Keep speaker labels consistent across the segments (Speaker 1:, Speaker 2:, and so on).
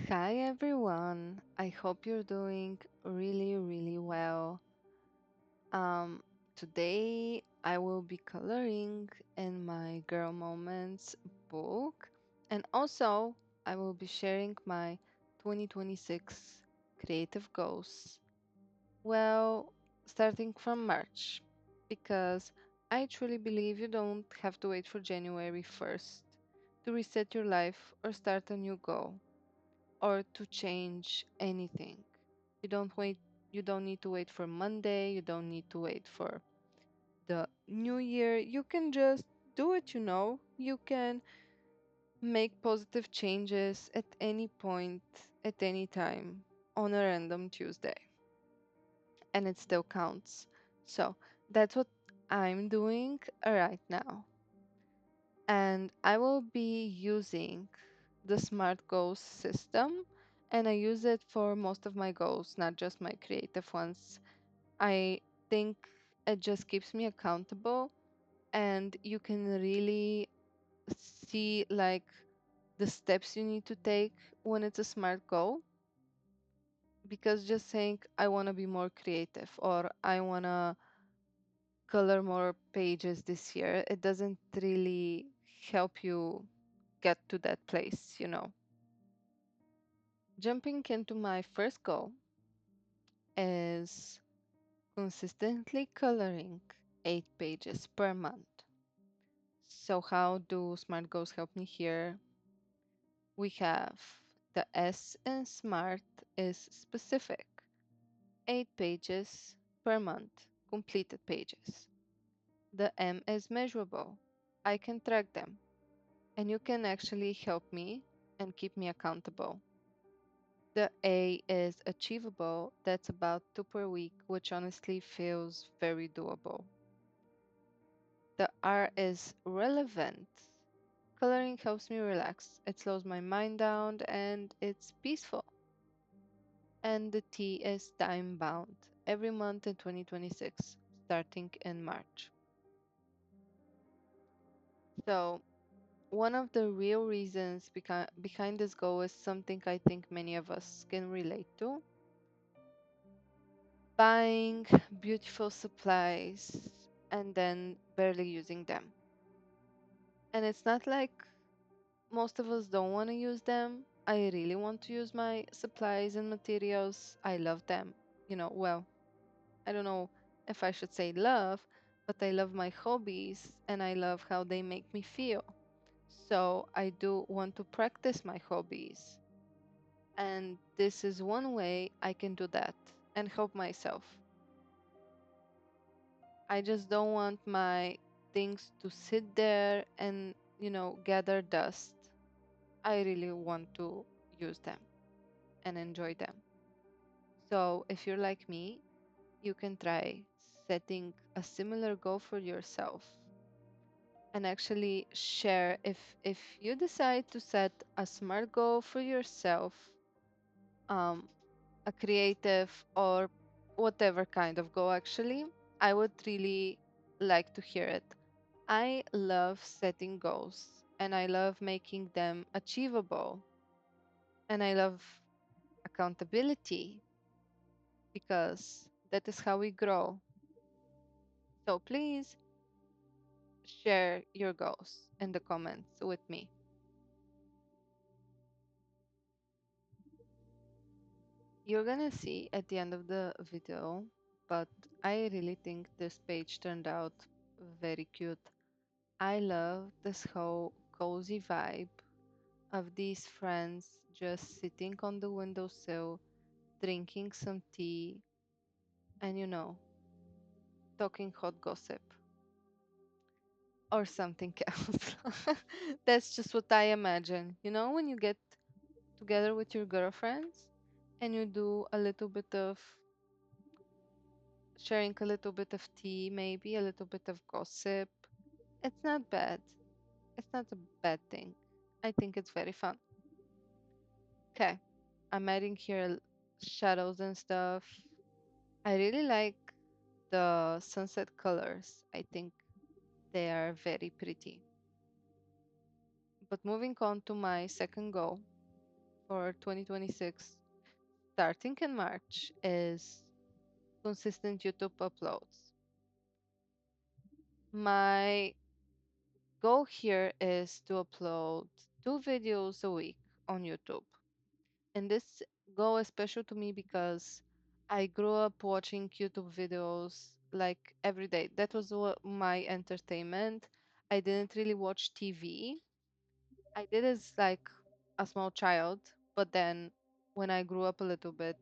Speaker 1: Hi everyone. I hope you're doing really well. Um, Today I will be coloring in my Girl Moments book, and also I will be sharing my 2026 creative goals. Well, starting from March, because I truly believe you don't have to wait for January 1st to reset your life or start a new goal or to change anything. You don't wait you don't need to wait for Monday, you don't need to wait for the new year. You can just do it. You can make positive changes at any point, at any time on a random Tuesday, and it still counts. So, that's what I'm doing right now. And I will be using the Smart Goals system, and I use it for most of my goals, not just my creative ones. I think it just keeps me accountable, and you can really see like the steps you need to take when it's a smart goal. Because just saying, I want to be more creative or I want to color more pages this year, it doesn't really help you get to that place. Jumping into my first goal is consistently coloring 8 pages per month. So, how do SMART goals help me here? We have the S in SMART is specific, 8 pages per month, completed pages. The M is measurable, I can track them, and you can actually help me and keep me accountable. The A is achievable. That's about 2 per week, which honestly feels very doable. The R is relevant. Coloring helps me relax. It slows my mind down and it's peaceful. And the T is time bound. Every month in 2026, starting in March. So, one of the real reasons behind this goal is something I think many of us can relate to: buying beautiful supplies and then barely using them. And it's not like most of us don't want to use them. I really want to use my supplies and materials. I love them. Well, I don't know if I should say love, but I love my hobbies and I love how they make me feel. So I do want to practice my hobbies. And this is one way I can do that and help myself. I just don't want my things to sit there and, gather dust. I really want to use them and enjoy them. So if you're like me, you can try setting a similar goal for yourself and actually share if you decide to set a smart goal for yourself, um, a creative or whatever kind of goal actually, I would really like to hear it. I love setting goals and I love making them achievable and I love accountability because that is how we grow. So please share your goals in the comments with me. You're gonna see at the end of the video, but I really think this page turned out very cute. I love this whole cozy vibe of these friends just sitting on the windowsill, drinking some tea, and talking hot gossip or something else. That's just what I imagine. When you get together with your girlfriends and you do a little bit of sharing, a little bit of tea, maybe a little bit of gossip. It's not bad. It's not a bad thing. I think it's very fun. Okay, I'm adding here shadows and stuff. I really like the sunset colors. I think they are very pretty. But moving on to my second goal, for 2026, starting in March, is consistent YouTube uploads. My goal here is to upload 2 videos a week on YouTube. And this goal is special to me because I grew up watching YouTube videos like every day. That was what my entertainment. I didn't really watch TV. I did as like a small child, but then when I grew up a little bit,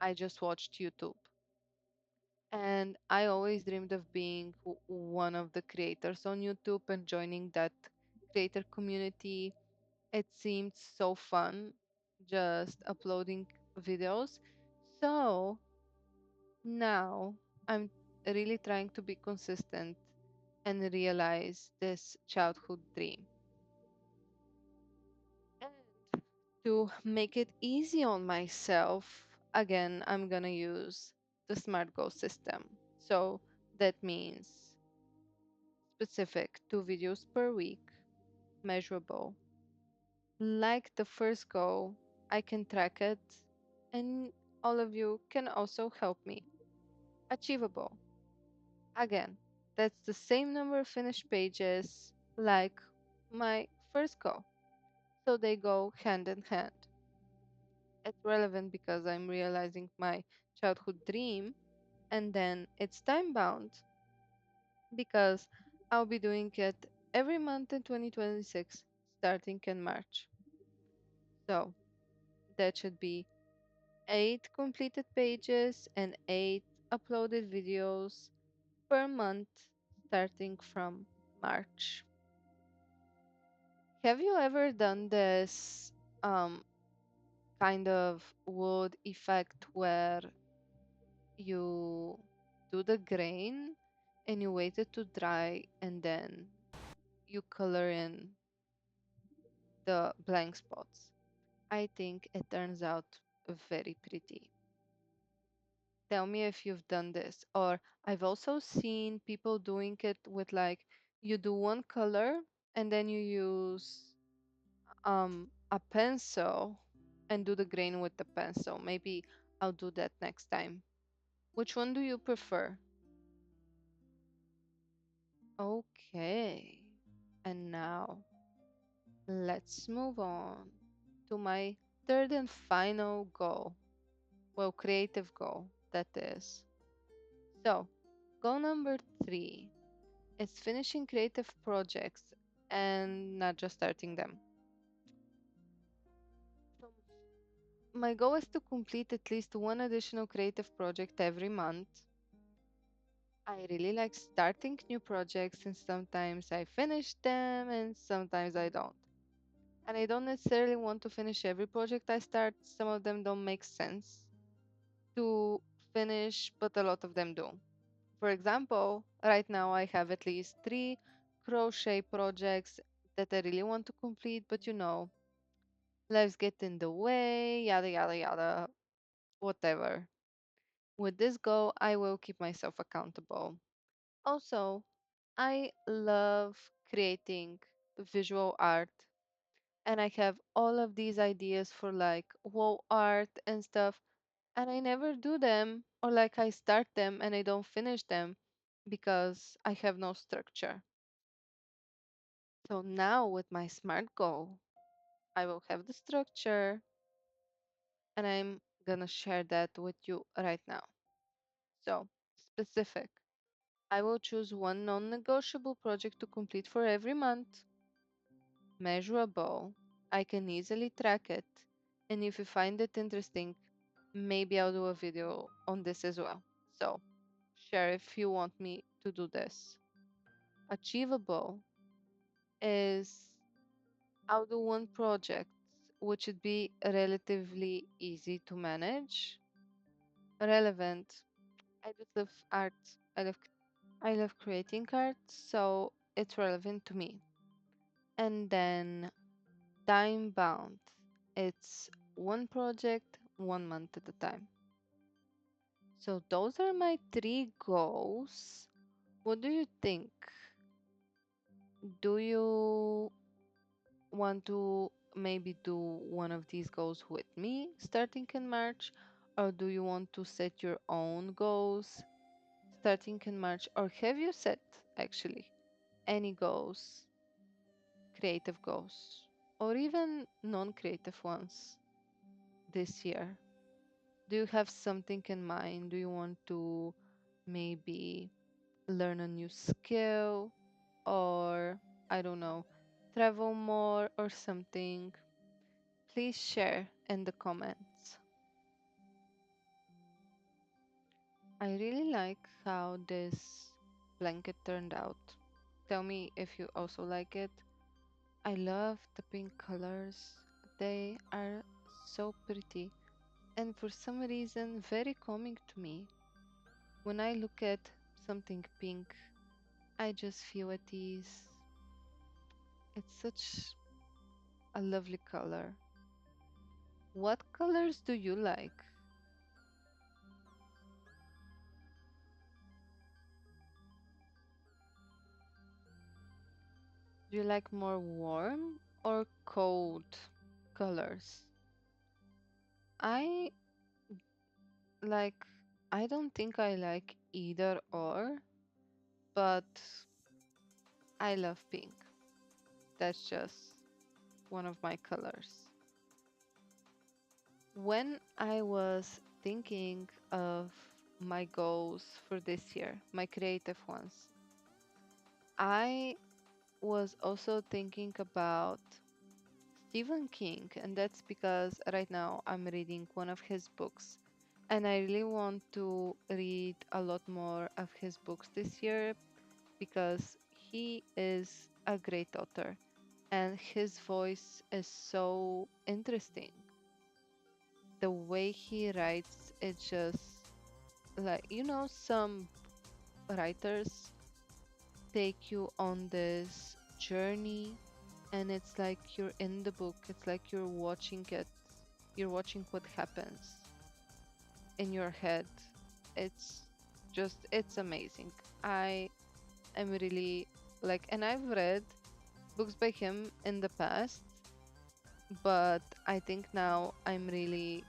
Speaker 1: I just watched YouTube. And I always dreamed of being one of the creators on YouTube and joining that creator community. It seemed so fun just uploading videos. So now I'm really trying to be consistent and realize this childhood dream. And to make it easy on myself, again, I'm gonna use the SMART Goal system. So that means specific, 2 videos per week, measurable. Like the first goal, I can track it, and all of you can also help me. Achievable. Again, that's the same number of finished pages like my first goal. So they go hand in hand. It's relevant because I'm realizing my childhood dream, and then it's time bound because I'll be doing it every month in 2026, starting in March. So that should be 8 completed pages and 8 uploaded videos per month starting from March. Have you ever done this um, kind of wood effect where you do the grain and you wait it to dry and then you color in the blank spots? I think it turns out very pretty. Tell me if you've done this. Or I've also seen people doing it with like you do one color and then you use a pencil and do the grain with the pencil. Maybe I'll do that next time. Which one do you prefer? Okay. And now let's move on to my third and final goal. Well, creative goal, that is. So, goal number 3 is finishing creative projects and not just starting them. So my goal is to complete at least one additional creative project every month. I really like starting new projects, and sometimes I finish them and sometimes I don't. And I don't necessarily want to finish every project I start. Some of them don't make sense to finish, but a lot of them do. For example, right now I have at least 3 crochet projects that I really want to complete, but lives get in the way, yada yada yada, whatever. With this goal, I will keep myself accountable. Also, I love creating visual art, and I have all of these ideas for like wall art and stuff, and I never do them, or like I start them and I don't finish them because I have no structure. So now with my SMART goal, I will have the structure, and I'm gonna share that with you right now. So, specific. I will choose one non negotiable project to complete for every month. Measurable. I can easily track it. And if you find it interesting, maybe I'll do a video on this as well. So, share if you want me to do this. Achievable is I'll do one project which would be relatively easy to manage. Relevant. I just love art. I love creating art, so it's relevant to me. And then time bound. It's one project, 1 month at a time. So those are my 3 goals. What do you think? Do you want to maybe do one of these goals with me starting in March? Or do you want to set your own goals starting in March? Or have you set actually any goals, creative goals, or even non creative ones this year? Do you have something in mind? Do you want to maybe learn a new skill or, I don't know, travel more or something? Please share in the comments. I really like how this blanket turned out. Tell me if you also like it. I love the pink colors. They are so pretty and for some reason very calming to me. When I look at something pink, I just feel at ease. It's such a lovely color. What colors do you like? Do you like more warm or cold colors? I like, I don't think I like either or, but I love pink. That's just one of my colors. When I was thinking of my goals for this year, my creative ones, I was also thinking about Stephen King, and that's because right now I'm reading one of his books, and I really want to read a lot more of his books this year because he is a great author and his voice is so interesting. The way he writes, it's just like, some writers take you on this journey and it's like you're in the book, it's like you're watching it, you're watching what happens in your head. It's it's amazing. I am really like, and I've read books by him in the past, but I think now I'm really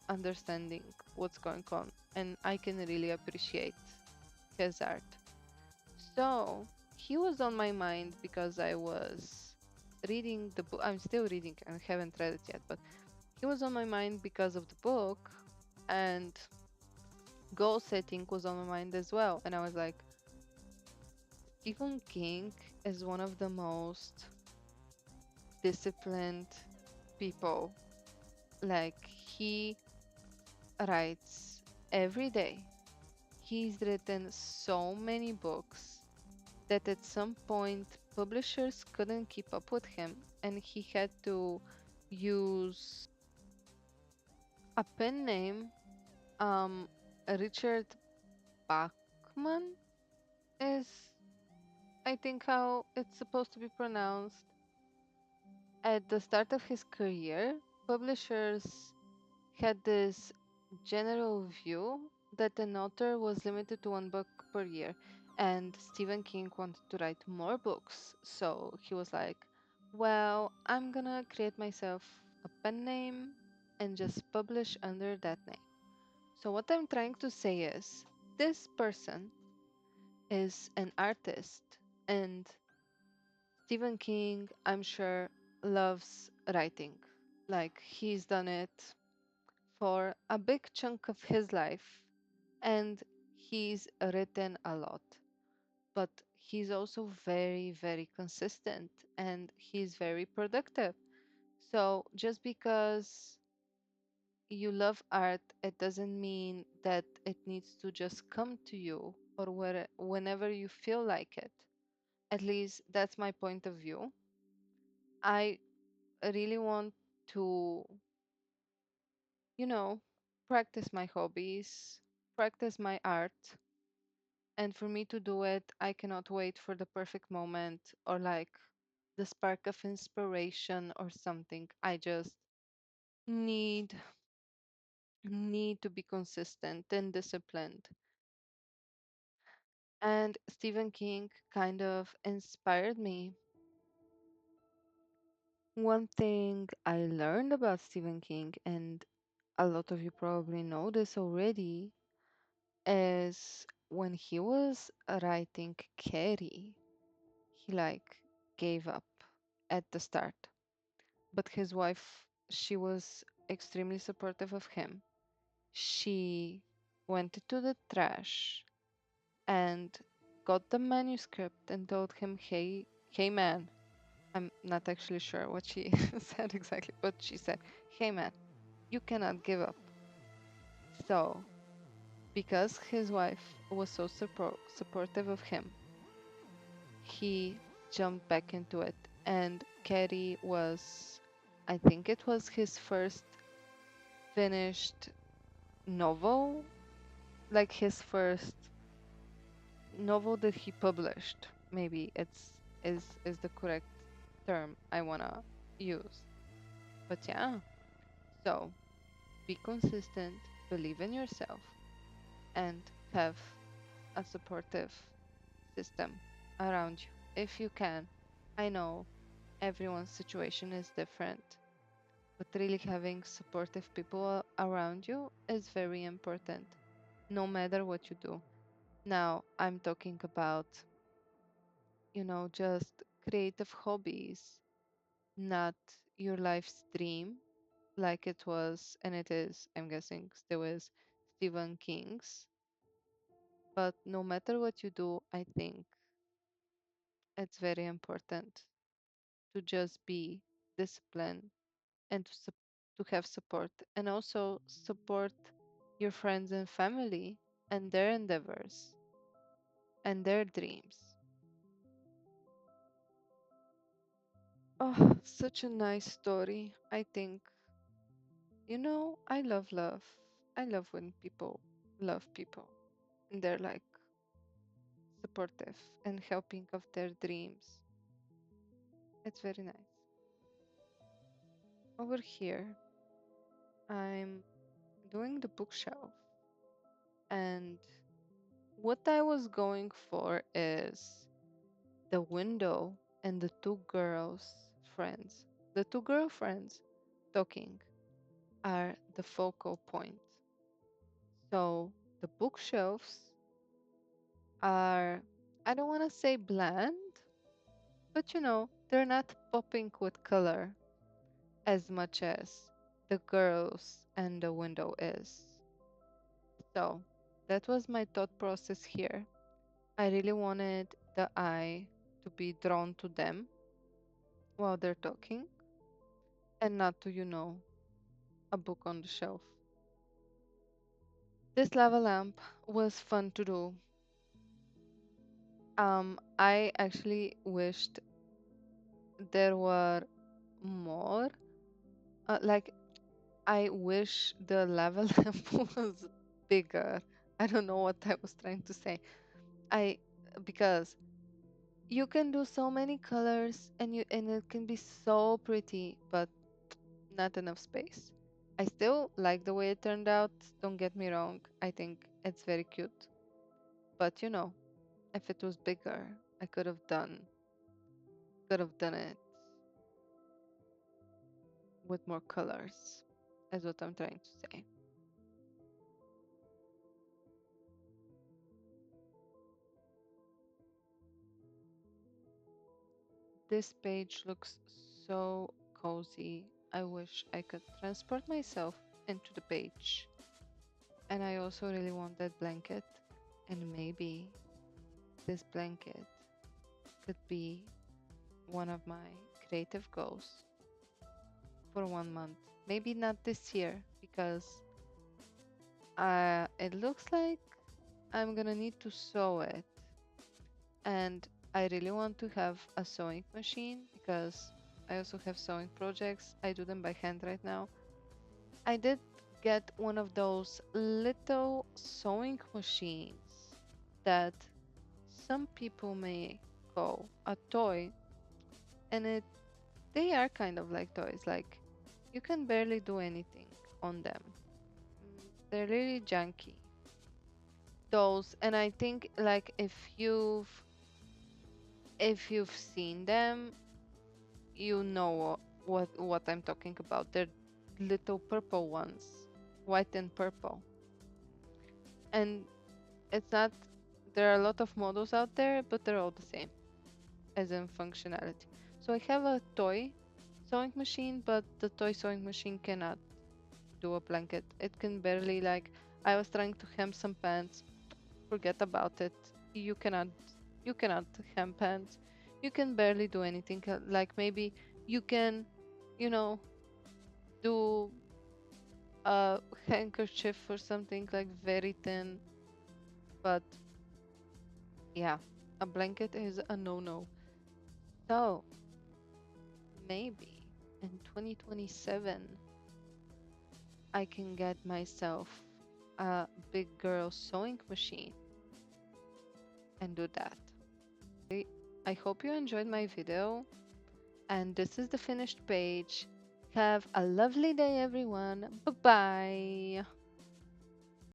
Speaker 1: understanding what's going on and I can really appreciate his art. So he was on my mind because I was reading the book. I'm still reading and haven't read it yet, but he was on my mind because of the book, and goal setting was on my mind as well. And I was like, Stephen King is one of the most disciplined people. Like, he writes every day. He's written so many books that at some point publishers couldn't keep up with him and he had to use a pen name. Um, Richard Bachman is, I think, how it's supposed to be pronounced. At the start of his career, publishers had this general view that an author was limited to one book per year, and Stephen King wanted to write more books. So he was like, well, I'm gonna create myself a pen name and just publish under that name. So, what I'm trying to say is this person is an artist, and Stephen King, I'm sure, loves writing. Like, he's done it for a big chunk of his life and he's written a lot. But he's also very, very consistent and he's very productive. So just because you love art, it doesn't mean that it needs to just come to you or whenever you feel like it. At least that's my point of view. I really want to, you know, practice my hobbies, practice my art. And for me to do it, I cannot wait for the perfect moment or like the spark of inspiration or something. I just need need to be consistent and disciplined. And Stephen King kind of inspired me One thing I learned about Stephen King, and a lot of you probably know this already, is when he was writing Carrie, he like gave up at the start. But his wife, she was extremely supportive of him. She went into the trash and got the manuscript and told him, hey man, I'm not actually sure what she said exactly, but she said, hey man, you cannot give up. So, because his wife was so supportive of him, he jumped back into it. And Carrie was, I think it was his first finished novel, like his first novel that he published. Maybe is the correct term I wanna use. But yeah, so be consistent, believe in yourself, and have a supportive system around you if you can. I know everyone's situation is different, but really having supportive people around you is very important, no matter what you do. Now, I'm talking about, just creative hobbies, not your life's dream, like it was, and it is, I'm guessing, still is Stephen King's. But no matter what you do, I think it's very important to just be disciplined and to have support, and also support your friends and family and their endeavors and their dreams. Oh, such a nice story. I think, I love love. I love when people love people and they're like supportive and helping of their dreams. It's very nice. Over here, I'm doing the bookshelf, and what I was going for is the window and the two girls' friends. The two girlfriends talking are the focal point. So the bookshelves are, I don't want to say bland, but they're not popping with color as much as the girls and the window is. So that was my thought process here. I really wanted the eye to be drawn to them while they're talking and not to, a book on the shelf. This lava lamp was fun to do. I actually wished there were more. Like, I wish the lava lamp was bigger. I don't know what I was trying to say. I Because you can do so many colors and it can be so pretty, but not enough space. I still like the way it turned out. Don't get me wrong. I think it's very cute. But if it was bigger, I could have done it with more colors. Is what I'm trying to say. This page looks so cozy. I wish I could transport myself into the page. And I also really want that blanket. And maybe this blanket could be one of my creative goals for 1 month. Maybe not this year because it looks like I'm gonna need to sew it. And I really want to have a sewing machine because I also have sewing projects. I do them by hand right now. I did get one of those little sewing machines that some people may call a toy, and they are kind of like toys. Like you can barely do anything on them. They're really junky. Those, and I think like if you've seen them, you know what I'm talking about. They're little purple ones, white and purple. And it's not, there are a lot of models out there, but they're all the same as in functionality. So I have a toy sewing machine, but the toy sewing machine cannot do a blanket. It can barely, like, I was trying to hem some pants. Forget about it. You cannot, you cannot hem pants. You can barely do anything. Like maybe you can, you know, do a handkerchief or something like very thin, but yeah, a blanket is a no-no. So maybe in 2027 I can get myself a big girl sewing machine and do that. I hope you enjoyed my video, and this is the finished page. Have a lovely day, everyone. Bye bye.